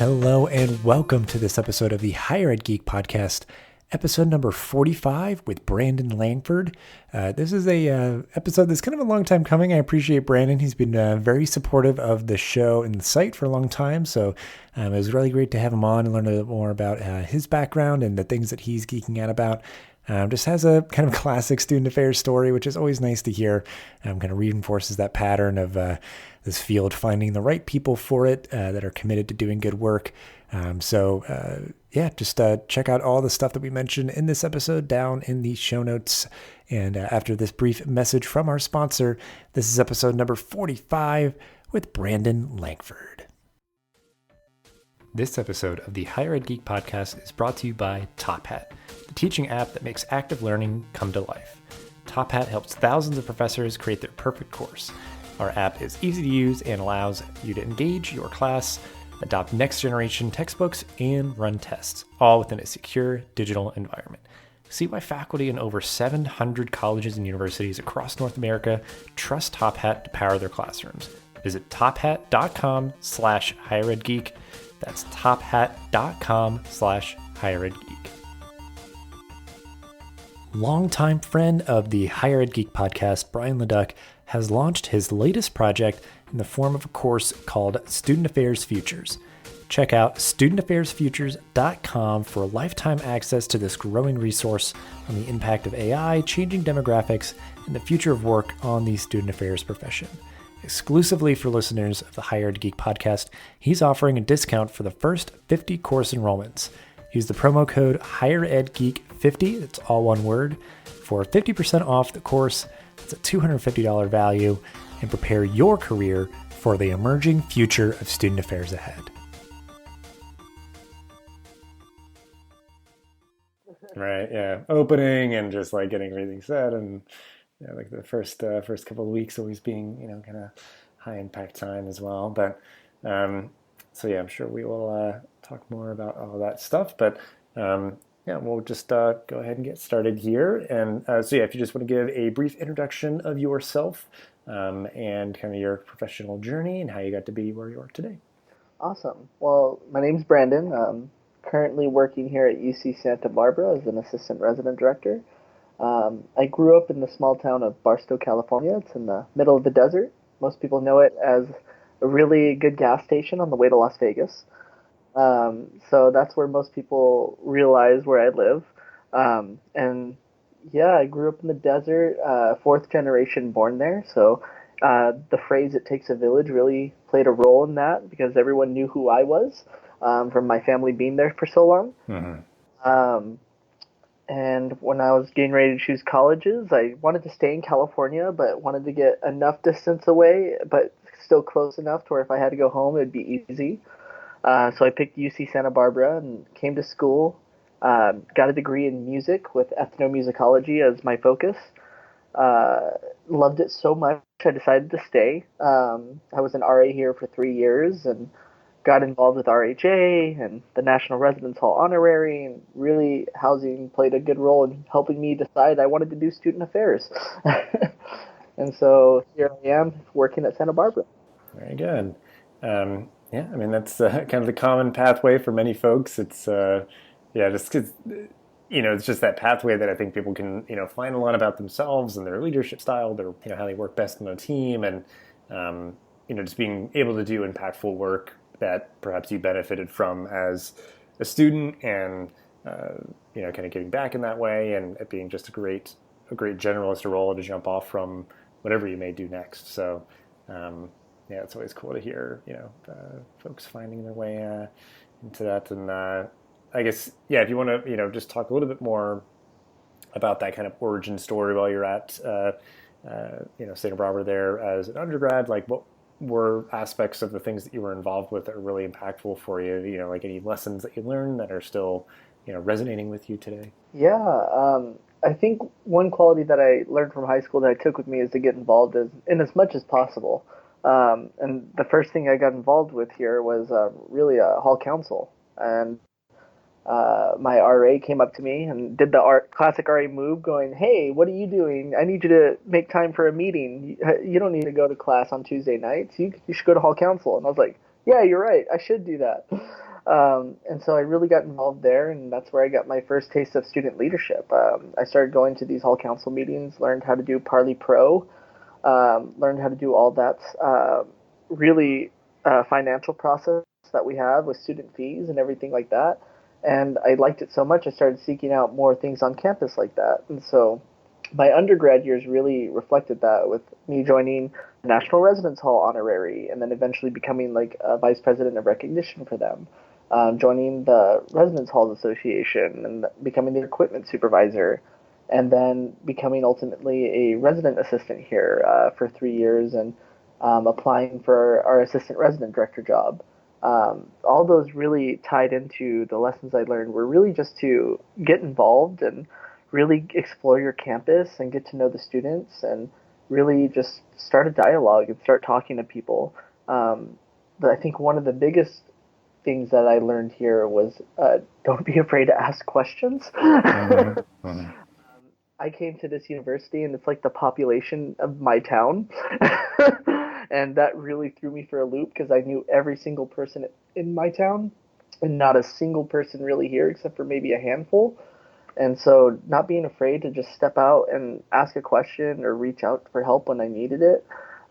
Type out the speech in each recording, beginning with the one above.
Hello and welcome to this episode of the Higher Ed Geek podcast, episode number 45 with Brandon Langford. This is a episode that's kind of a long time coming. I appreciate Brandon. He's been very supportive of the show and the site for a long time. So it was really great to have him on and learn a little more about his background and the things that he's geeking out about. Just has a kind of classic student affairs story, which is always nice to hear. Kind of reinforces that pattern of this field finding the right people for it that are committed to doing good work. Just check out all the stuff that we mentioned in this episode down in the show notes. And after this brief message from our sponsor, this is episode number 45 with Brandon Langford. This episode of the Higher Ed Geek podcast is brought to you by Top Hat, the teaching app that makes active learning come to life. Top Hat helps thousands of professors create their perfect course. Our app is easy to use and allows you to engage your class, adopt next-generation textbooks, and run tests, all within a secure digital environment. See why faculty in over 700 colleges and universities across North America trust Top Hat to power their classrooms. Visit tophat.com/higheredgeek. That's tophat.com/higheredgeek. Longtime friend of the Higher Ed Geek podcast, Brian Leduc, has launched his latest project in the form of a course called Student Affairs Futures. Check out studentaffairsfutures.com for lifetime access to this growing resource on the impact of AI, changing demographics, and the future of work on the student affairs profession. Exclusively for listeners of the Higher Ed Geek podcast, he's offering a discount for the first 50 course enrollments. Use the promo code HigherEdGeek50, that's all one word, for 50% off the course. It's a $250 value, and prepare your career for the emerging future of student affairs ahead. Right, yeah. Opening and just like getting everything set, and like the first couple of weeks always being kind of high impact time as well. But I'm sure we will talk more about all that stuff. But we'll just go ahead and get started here. And if you just want to give a brief introduction of yourself and kind of your professional journey and how you got to be where you are today. Awesome. Well, my name's Brandon. I'm currently working here at UC Santa Barbara as an assistant resident director. I grew up in the small town of Barstow, California. It's in the middle of the desert. Most people know it as a really good gas station on the way to Las Vegas. So that's where most people realize where I live. I grew up in the desert, fourth generation born there. So the phrase "it takes a village" really played a role in that because everyone knew who I was from my family being there for so long. Mm-hmm. And when I was getting ready to choose colleges, I wanted to stay in California, but wanted to get enough distance away, but still close enough to where if I had to go home, it would be easy. So I picked UC Santa Barbara and came to school, got a degree in music with ethnomusicology as my focus. Loved it so much, I decided to stay. I was an RA here for 3 years and got involved with RHA and the National Residence Hall Honorary, and really housing played a good role in helping me decide I wanted to do student affairs. And so here I am working at Santa Barbara. Very good. That's kind of the common pathway for many folks. It's just 'cause, it's just that pathway that I think people can, find a lot about themselves and their leadership style, their, how they work best on a team, and, just being able to do impactful work that perhaps you benefited from as a student, and, kind of giving back in that way, and it being just a great generalist role to jump off from whatever you may do next. So, it's always cool to hear, folks finding their way into that. And I guess, if you want to, just talk a little bit more about that kind of origin story while you're at, Santa Barbara there as an undergrad, like what were aspects of the things that you were involved with that were really impactful for you, like any lessons that you learned that are still, resonating with you today? Yeah, I think one quality that I learned from high school that I took with me is to get involved in as much as possible. And the first thing I got involved with here was really a hall council. And my RA came up to me and did the classic RA move going, "Hey, what are you doing? I need you to make time for a meeting. You don't need to go to class on Tuesday nights. You should go to hall council." And I was like, "Yeah, you're right. I should do that." And so I really got involved there, and that's where I got my first taste of student leadership. I started going to these hall council meetings, learned how to do Parley Pro, learned how to do all that really financial process that we have with student fees and everything like that. And I liked it so much, I started seeking out more things on campus like that. And so my undergrad years really reflected that with me joining the National Residence Hall honorary and then eventually becoming like a vice president of recognition for them. Joining the Residence Halls Association and becoming the equipment supervisor, and then becoming ultimately a resident assistant here for 3 years and applying for our assistant resident director job. All those really tied into the lessons I learned were really just to get involved and really explore your campus and get to know the students and really just start a dialogue and start talking to people. But I think one of the biggest things that I learned here was don't be afraid to ask questions. Mm-hmm. Mm-hmm. I came to this university and it's like the population of my town. And that really threw me for a loop because I knew every single person in my town and not a single person really here except for maybe a handful. And so not being afraid to just step out and ask a question or reach out for help when I needed it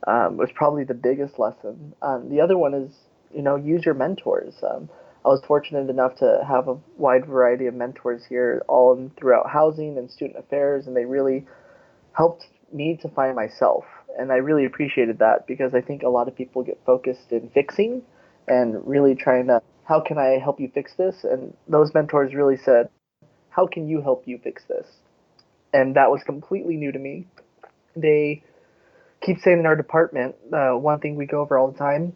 was probably the biggest lesson. The other one is, use your mentors. I was fortunate enough to have a wide variety of mentors here, all throughout housing and student affairs, and they really helped me to find myself. And I really appreciated that because I think a lot of people get focused in fixing and really trying to, how can I help you fix this? And those mentors really said, how can you help you fix this? And that was completely new to me. They keep saying in our department, one thing we go over all the time,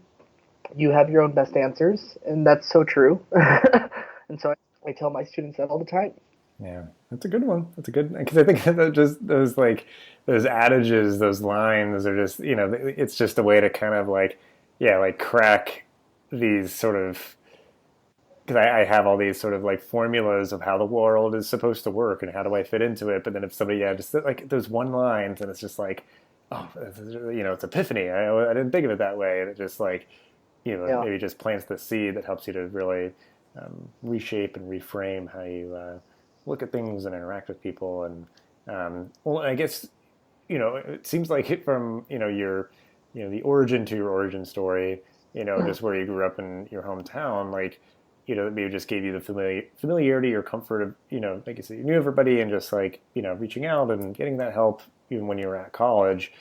you have your own best answers, and that's so true. And so I tell my students that all the time. Yeah, that's a good one. That's a good, because I think that just those like those adages, those lines are just it's just a way to kind of like yeah like crack these sort of because I have all these sort of like formulas of how the world is supposed to work and how do I fit into it. But then if somebody just like those one lines and it's just like oh it's epiphany. I didn't think of it that way, and it just like Yeah. maybe just plants the seed that helps you to really reshape and reframe how you look at things and interact with people. And well, I guess it seems like it from your the origin to your origin story. Just where you grew up in your hometown, like maybe just gave you the familiarity or comfort of like you said, you knew everybody and just like reaching out and getting that help even when you were at college,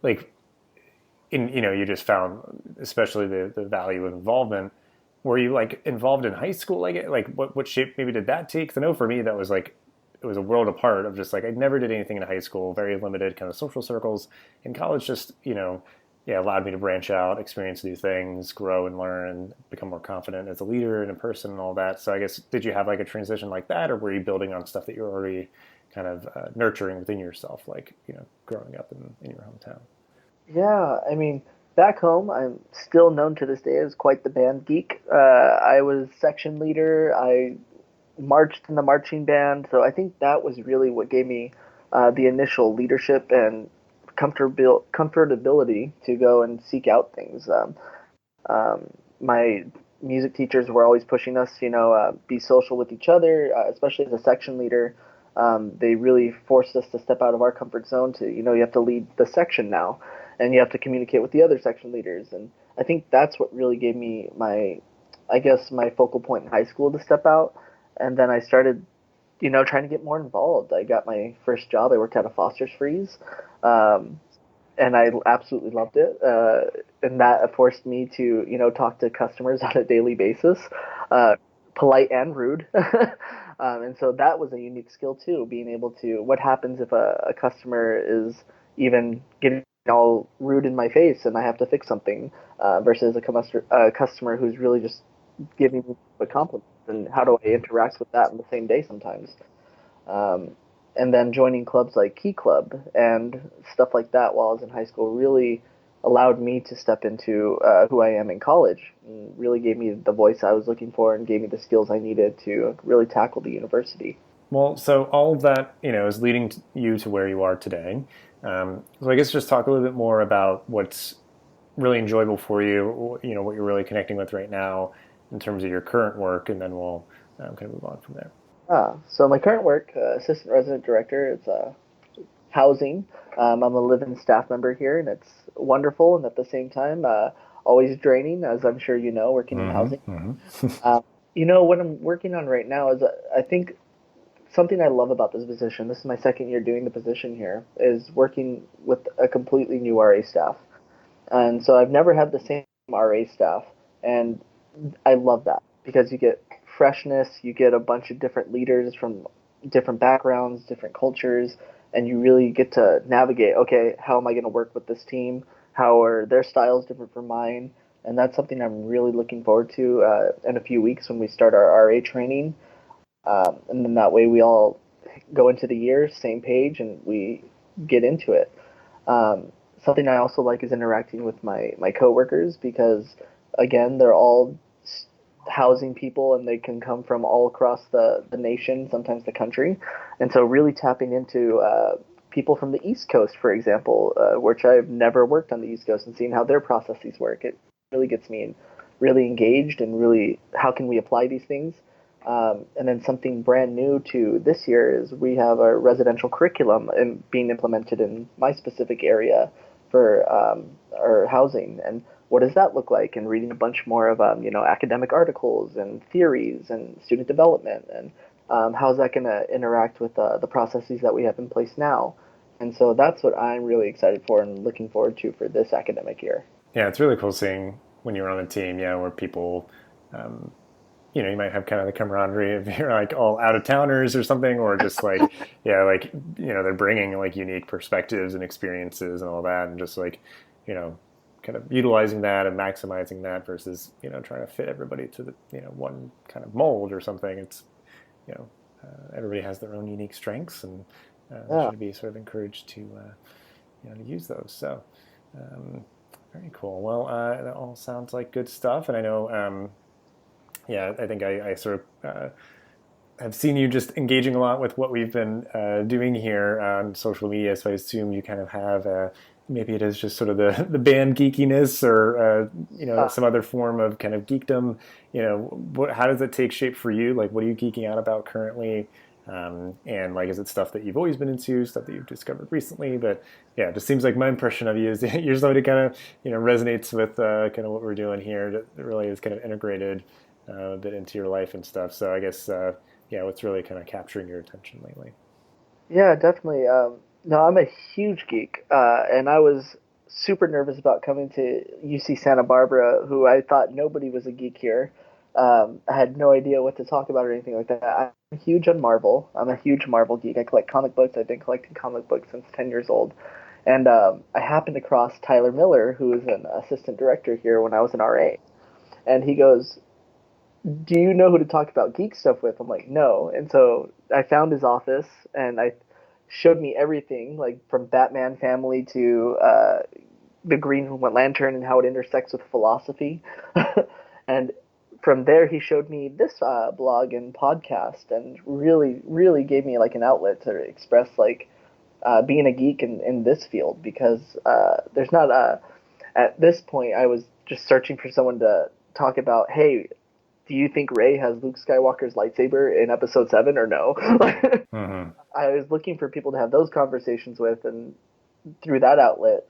like you just found especially the value of involvement. Were you like involved in high school, like what shape maybe did that take? 'Cause I know for me that was like it was a world apart of just like I never did anything in high school, very limited kind of social circles. In college just yeah, allowed me to branch out, experience new things, grow and learn, become more confident as a leader and a person and all that. So I guess did you have like a transition like that, or were you building on stuff that you're already kind of nurturing within yourself, like growing up in your hometown? Yeah, I mean, back home, I'm still known to this day as quite the band geek. I was section leader. I marched in the marching band, so I think that was really what gave me the initial leadership and comfortability to go and seek out things. My music teachers were always pushing us, be social with each other, especially as a section leader. They really forced us to step out of our comfort zone to, you have to lead the section now, and you have to communicate with the other section leaders. And I think that's what really gave me I guess, my focal point in high school to step out. And then I started, trying to get more involved. I got my first job. I worked at a Foster's Freeze. Um, and I absolutely loved it. And that forced me to, talk to customers on a daily basis, uh, polite and rude. And so that was a unique skill too, being able to, what happens if a customer is even getting all rude in my face and I have to fix something, versus a customer who's really just giving me a compliment, and how do I interact with that in the same day sometimes. Um, and then joining clubs like Key Club and stuff like that while I was in high school really allowed me to step into who I am in college, and really gave me the voice I was looking for and gave me the skills I needed to really tackle the university. Well, so all of that, is leading you to where you are today. So I guess just talk a little bit more about what's really enjoyable for you, what you're really connecting with right now, in terms of your current work, and then we'll kind of move on from there. So my current work, assistant resident director, it's housing. I'm a live-in staff member here, and it's wonderful, and at the same time, always draining, as I'm sure you know, working in Mm-hmm, housing. mm-hmm. Uh, what I'm working on right now is I think something I love about this position. This is my second year doing the position here. Is working with a completely new RA staff, and so I've never had the same RA staff, and I love that because you get freshness, you get a bunch of different leaders from different backgrounds, different cultures, and you really get to navigate. Okay, how am I going to work with this team? How are their styles different from mine? And that's something I'm really looking forward to in a few weeks when we start our RA training. And then that way we all go into the year same page and we get into it. Something I also like is interacting with my coworkers because again they're all housing people and they can come from all across the nation, sometimes the country, and so really tapping into people from the East Coast, for example, which I've never worked on the East Coast, and seeing how their processes work, it really gets me really engaged and really how can we apply these things. And then something brand new to this year is we have a residential curriculum being implemented in my specific area for our housing. And what does that look like? And reading a bunch more of academic articles and theories and student development and how's that going to interact with the processes that we have in place now. And so that's what I'm really excited for and looking forward to for this academic year. Yeah, it's really cool seeing when you're on a team, yeah, where people, you might have kind of the camaraderie of you're like all out of towners or something, or just like, yeah, like, they're bringing like unique perspectives and experiences and all that, and just like, you know, kind of utilizing that and maximizing that versus, trying to fit everybody to the, one kind of mold or something. It's, you know, everybody has their own unique strengths, and they Yeah. should be sort of encouraged to, to use those. So, um, very cool. Well, that all sounds like good stuff, and I know, yeah, I think I sort of have seen you just engaging a lot with what we've been doing here on social media. So I assume you kind of have maybe it is just sort of the band geekiness, or Uh, some other form of kind of geekdom. How does it take shape for you? Like, what are you geeking out about currently? And like, is it stuff that you've always been into, stuff that you've discovered recently? But yeah, it just seems like my impression of you is you're somebody kind of resonates with kind of what we're doing here. That really is kind of integrated a bit into your life and stuff. So I guess yeah, what's really kind of capturing your attention lately? Yeah, definitely. No, I'm a huge geek, and I was super nervous about coming to UC Santa Barbara, who I thought nobody was a geek here. I had no idea what to talk about or anything like that. I'm huge on Marvel. I'm a huge Marvel geek. I collect comic books. I've been collecting comic books since 10 years old. And I happened across Tyler Miller, who is an assistant director here when I was an RA. And he goes, do you know who to talk about geek stuff with? I'm like, no. And so I found his office and I showed me everything, like from Batman family to the Green Lantern and how it intersects with philosophy. And from there, he showed me this blog and podcast, and really, really gave me like an outlet to express like being a geek in this field because there's not a. At this point, I was just searching for someone to talk about. Hey, do you think Rey has Luke Skywalker's lightsaber in Episode 7 or no? Mm-hmm. I was looking for people to have those conversations with, and through that outlet,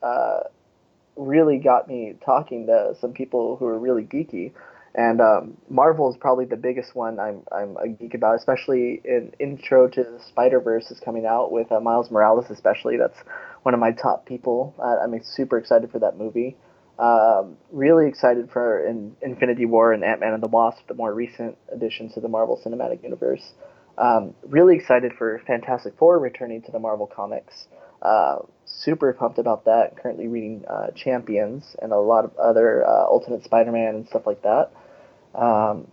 really got me talking to some people who are really geeky. And Marvel is probably the biggest one I'm a geek about, especially in Intro to the Spider Verse is coming out with Miles Morales, especially. That's one of my top people. I'm super excited for that movie. Really excited for Infinity War and Ant-Man and the Wasp, the more recent additions to the Marvel Cinematic Universe. Really excited for Fantastic Four returning to the Marvel Comics. Super pumped about that. Currently reading Champions and a lot of other Ultimate Spider-Man and stuff like that. Um,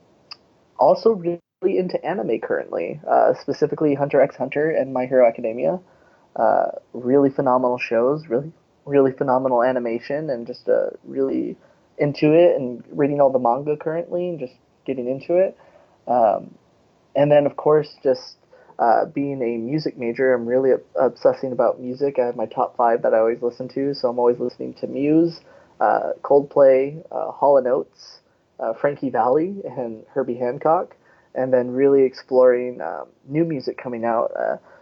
Also really into anime currently, specifically Hunter x Hunter and My Hero Academia. Really phenomenal shows, really phenomenal animation, and just really into it. And reading all the manga currently, and just getting into it. Um, and then of course just being a music major, I'm really obsessing about music. I have my top five that I always listen to, so I'm always listening to Muse, Coldplay, Hall and Oates, Frankie Valli and Herbie Hancock, and then really exploring new music coming out,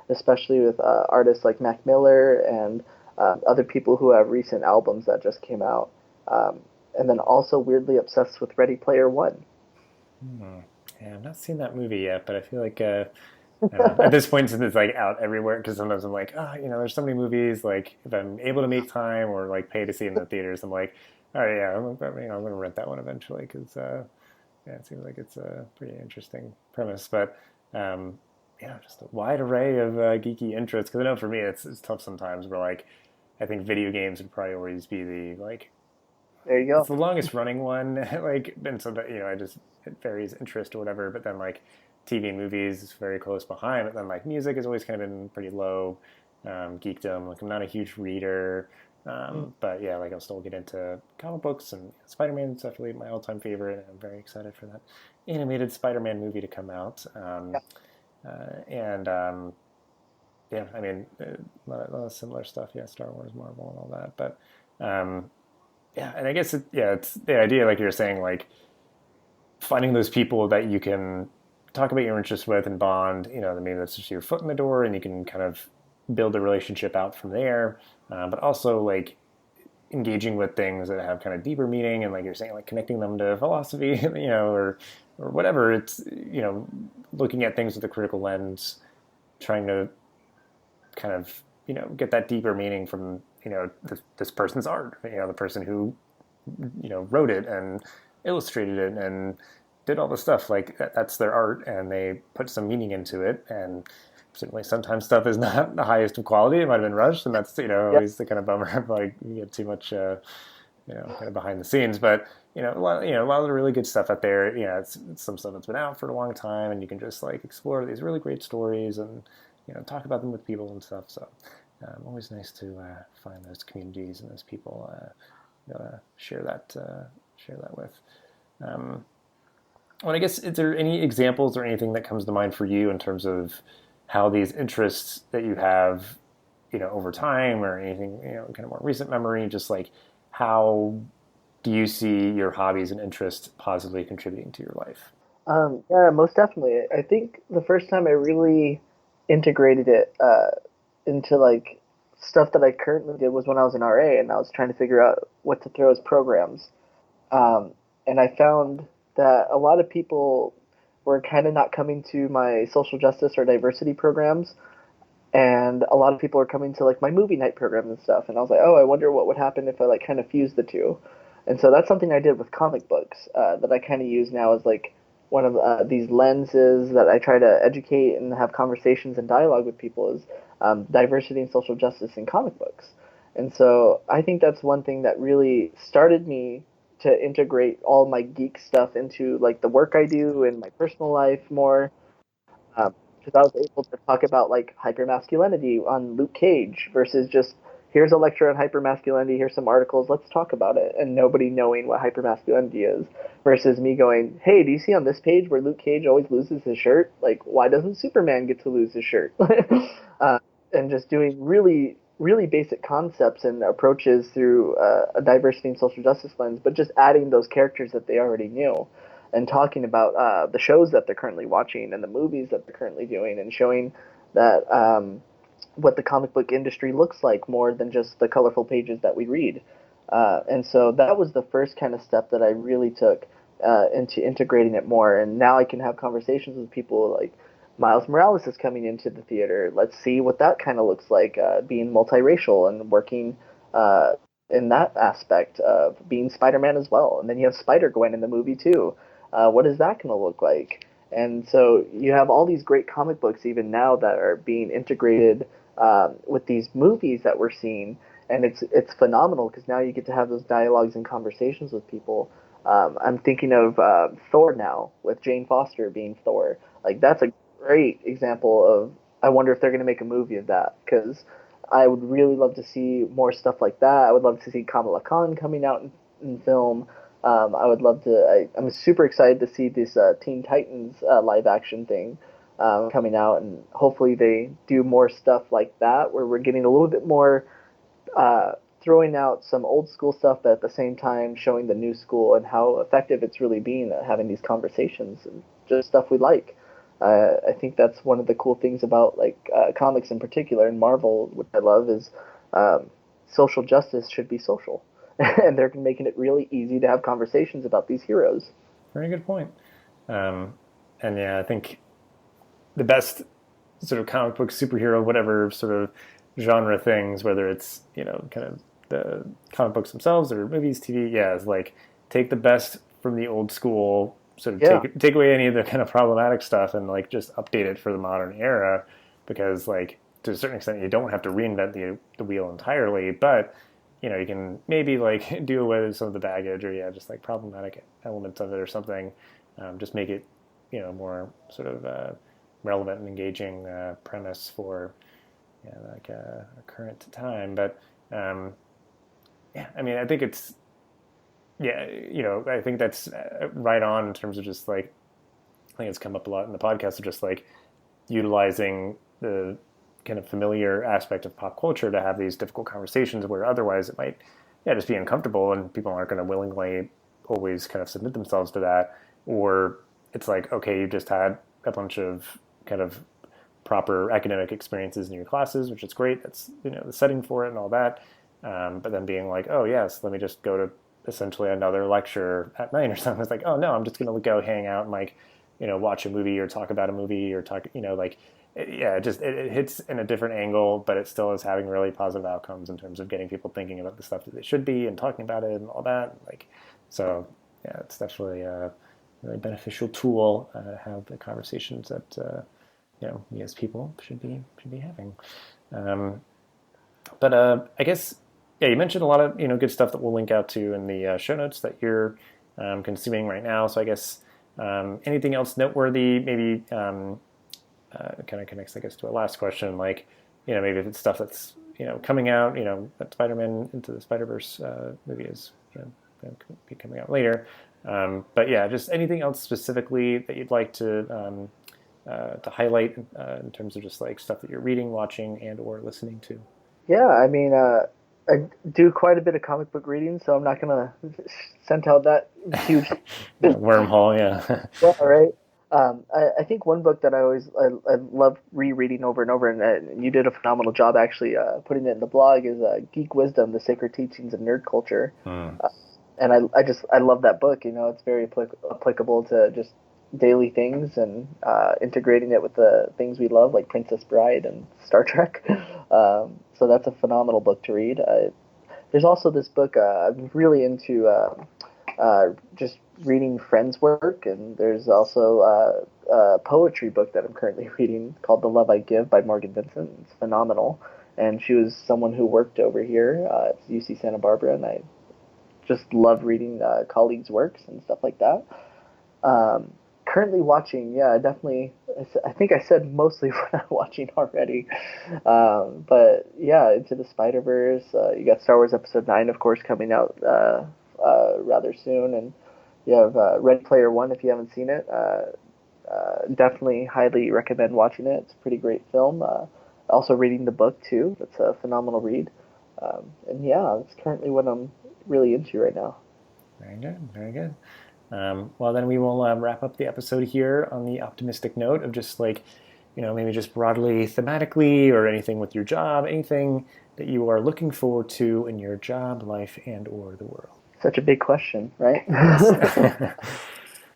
especially with artists like Mac Miller and other people who have recent albums that just came out. And then also weirdly obsessed with Ready Player One. Hmm. Yeah, I've not seen that movie yet, but I feel like I don't know. At this point, since it's like out everywhere, because sometimes I'm like, oh, there's so many movies. Like, if I'm able to make time or like pay to see in the theaters, I'm like, all right, yeah, I'm gonna rent that one eventually because yeah, it seems like it's a pretty interesting premise. But um, yeah, just a wide array of geeky interests. Because I know for me, it's tough sometimes. Where like, I think video games would probably always be the like There you it's go. the longest running one. Like, and so that I just it varies interest or whatever. But then like TV and movies is very close behind. But then like music has always kind of been pretty low. Geekdom. Like I'm not a huge reader, Mm. but yeah, like I'll still get into comic books and Spider-Man is definitely my all-time favorite. And I'm very excited for that animated Spider-Man movie to come out. And yeah, I mean, a lot of similar stuff. Yeah, Star Wars, Marvel, and all that. But yeah, and I guess it's the idea, like you're saying, like finding those people that you can talk about your interests with and bond. Maybe that's just your foot in the door, and you can kind of build a relationship out from there. But also like engaging with things that have kind of deeper meaning, and like you're saying, like connecting them to philosophy, or whatever. It's looking at things with a critical lens, trying to kind of get that deeper meaning from this person's art. The person who wrote it and illustrated it and did all the stuff like that's their art, and they put some meaning into it. And certainly sometimes stuff is not the highest of quality. It might have been rushed, and that's Yeah. always the kind of bummer of like you get too much kind of behind the scenes. But a lot of the really good stuff out there. It's some stuff that's been out for a long time, and you can just like explore these really great stories and talk about them with people and stuff. So always nice to find those communities and those people share that with. Um, well, I guess, is there any examples or anything that comes to mind for you in terms of how these interests that you have, over time, or anything, kind of more recent memory, just like how do you see your hobbies and interests positively contributing to your life? Yeah, most definitely. I think the first time I really integrated it into like stuff that I currently did was when I was an RA and I was trying to figure out what to throw as programs. Um, and I found that a lot of people were kind of not coming to my social justice or diversity programs, and a lot of people are coming to like my movie night programs and stuff. And I was like, oh, I wonder what would happen if I like kind of fused the two. And so that's something I did with comic books that I kind of use now as like one of these lenses that I try to educate and have conversations and dialogue with people is diversity and social justice in comic books. And so I think that's one thing that really started me to integrate all my geek stuff into like the work I do and my personal life more, because I was able to talk about like hypermasculinity on Luke Cage versus just here's a lecture on hypermasculinity, here's some articles, let's talk about it, and nobody knowing what hypermasculinity is, versus me going, hey, do you see on this page where Luke Cage always loses his shirt? Like, why doesn't Superman get to lose his shirt? uh, and just doing really, really basic concepts and approaches through a diversity and social justice lens, but just adding those characters that they already knew and talking about the shows that they're currently watching and the movies that they're currently doing and showing that what the comic book industry looks like more than just the colorful pages that we read. And so that was the first kind of step that I really took into integrating it more. And now I can have conversations with people like Miles Morales is coming into the theater. Let's see what that kind of looks like, being multiracial and working in that aspect of being Spider-Man as well. And then you have Spider-Gwen in the movie too. What is that going to look like? And so you have all these great comic books even now that are being integrated with these movies that we're seeing, and it's phenomenal because now you get to have those dialogues and conversations with people. I'm thinking of Thor now with Jane Foster being Thor. Like that's a great example of I wonder if they're going to make a movie of that because I would really love to see more stuff like that. I would love to see Kamala Khan coming out in film. I would love to. I'm super excited to see this Teen Titans live action thing coming out, and hopefully they do more stuff like that, where we're getting a little bit more throwing out some old school stuff, but at the same time showing the new school and how effective it's really been at having these conversations and just stuff we like. I think that's one of the cool things about comics in particular, and Marvel, which I love, is um, social justice should be social, and they're making it really easy to have conversations about these heroes. Very good point. Um, and yeah, I think the best sort of comic book superhero, whatever sort of genre things, whether it's kind of the comic books themselves or movies, TV, yeah, is like take the best from the old school, sort of Yeah, take away any of the kind of problematic stuff and like just update it for the modern era, because like to a certain extent you don't have to reinvent the wheel entirely, but you can maybe like do away with some of the baggage or yeah, just like problematic elements of it or something. Just make it more sort of relevant and engaging premise for like a current time. But um, yeah, I mean, I think it's yeah, I think that's right on in terms of just like I think it's come up a lot in the podcast of just like utilizing the kind of familiar aspect of pop culture to have these difficult conversations where otherwise it might yeah just be uncomfortable and people aren't going to willingly always kind of submit themselves to that, or it's like okay you just had a bunch of kind of proper academic experiences in your classes, which is great. That's the setting for it and all that. But then being like, oh yes, let me just go to essentially another lecture at night or something. It's like, oh no, I'm just gonna go hang out and like watch a movie or talk about a movie or talk like yeah, it hits in a different angle, but it still is having really positive outcomes in terms of getting people thinking about the stuff that they should be and talking about it and all that. Like so, yeah, it's definitely a really beneficial tool to have the conversations that we as people should be having. Um, but I guess yeah, you mentioned a lot of good stuff that we'll link out to in the show notes that you're consuming right now. So I guess anything else noteworthy, maybe kind of connects, I guess, to a last question, like maybe if it's stuff that's coming out, that Spider-Man Into the Spider-Verse movie is going to be coming out later. But yeah, just anything else specifically that you'd like to highlight in terms of just like stuff that you're reading, watching, and or listening to. yeah. I mean, I do quite a bit of comic book reading, so I'm not gonna send out that huge. Wormhole, yeah. Yeah, right. I think one book that I love rereading over and over, and you did a phenomenal job actually putting it in the blog is Geek Wisdom: The Sacred Teachings of Nerd Culture. Hmm. And I love that book. It's very applicable to just daily things and integrating it with the things we love, like Princess Bride and Star Trek. So that's a phenomenal book to read. There's also this book I'm really into just reading friends' work, and there's also a poetry book that I'm currently reading called The Love I Give by Morgan Vincent. It's phenomenal. And she was someone who worked over here at UC Santa Barbara, and I just love reading colleagues' works and stuff like that. Currently watching, yeah, definitely. I think I said mostly what I'm watching already, but yeah, Into the Spider Verse. You got Star Wars Episode 9, of course, coming out rather soon, and you have Ready Player One if you haven't seen it. Definitely, highly recommend watching it. It's a pretty great film. Also reading the book too. That's a phenomenal read. And yeah, that's currently what I'm really into right now. Very good, very good. Well, then we will wrap up the episode here on the optimistic note of just like, maybe just broadly thematically or anything with your job, anything that you are looking forward to in your job, life, and or the world. Such a big question, right? Yes.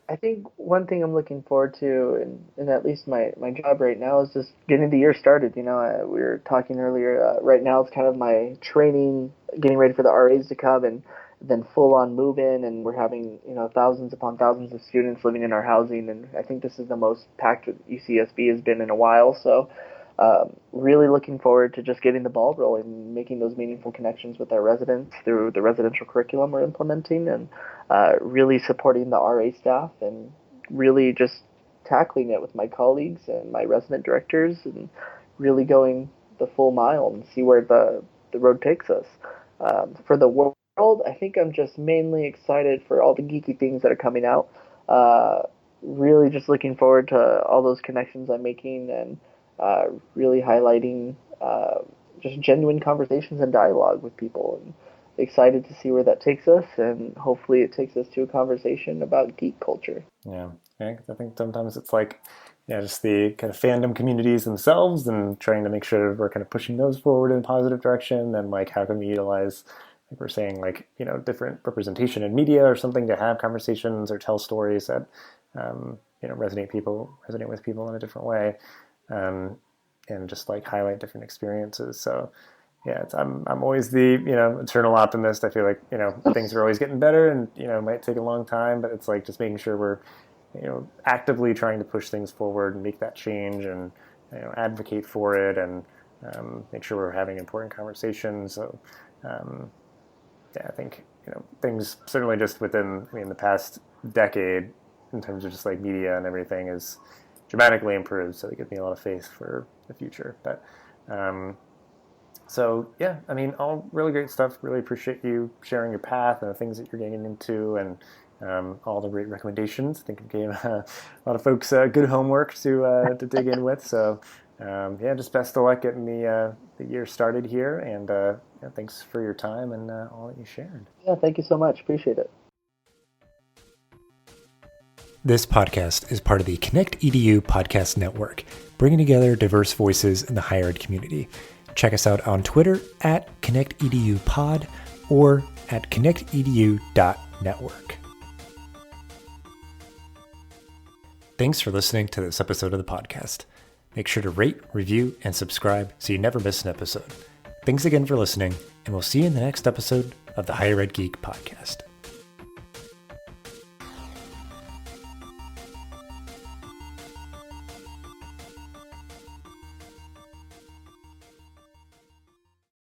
I think one thing I'm looking forward to, in at least my job right now, is just getting the year started. We were talking earlier. Right now, it's kind of my training, getting ready for the RAs to come, and then full on move in. And we're having thousands upon thousands of students living in our housing, and I think this is the most packed UCSB has been in a while. So really looking forward to just getting the ball rolling, making those meaningful connections with our residents through the residential curriculum we're implementing, and really supporting the RA staff, and really just tackling it with my colleagues and my resident directors, and really going the full mile and see where the road takes us. For the world, I think I'm just mainly excited for all the geeky things that are coming out. Uh, really just looking forward to all those connections I'm making, and really highlighting just genuine conversations and dialogue with people. And excited to see where that takes us, and hopefully it takes us to a conversation about geek culture. Yeah, yeah. 'Cause I think sometimes it's like, yeah, just the kind of fandom communities themselves, and trying to make sure we're kind of pushing those forward in a positive direction. And like, how can we utilize, like we're saying, like different representation in media or something to have conversations or tell stories that resonate with people in a different way, um, and just like highlight different experiences. So yeah, I'm always the eternal optimist. I feel like things are always getting better, and it might take a long time, but it's like just making sure we're actively trying to push things forward and make that change, and advocate for it, and make sure we're having important conversations. So um, yeah, I think things certainly just within the past decade in terms of just like media and everything is dramatically improved. So it gives me a lot of faith for the future. But so yeah, I mean, all really great stuff. Really appreciate you sharing your path and the things that you're getting into, and all the great recommendations. I think it gave a lot of folks good homework to dig in with. So yeah, just best of luck getting the year started here, and yeah, thanks for your time and all that you shared. Yeah, thank you so much. Appreciate it. This podcast is part of the Connect EDU podcast network, bringing together diverse voices in the higher ed community. Check us out on Twitter at ConnectEDUPod or at connectedu.network. Thanks for listening to this episode of the podcast. Make sure to rate, review, and subscribe so you never miss an episode. Thanks again for listening, and we'll see you in the next episode of the Higher Ed Geek podcast.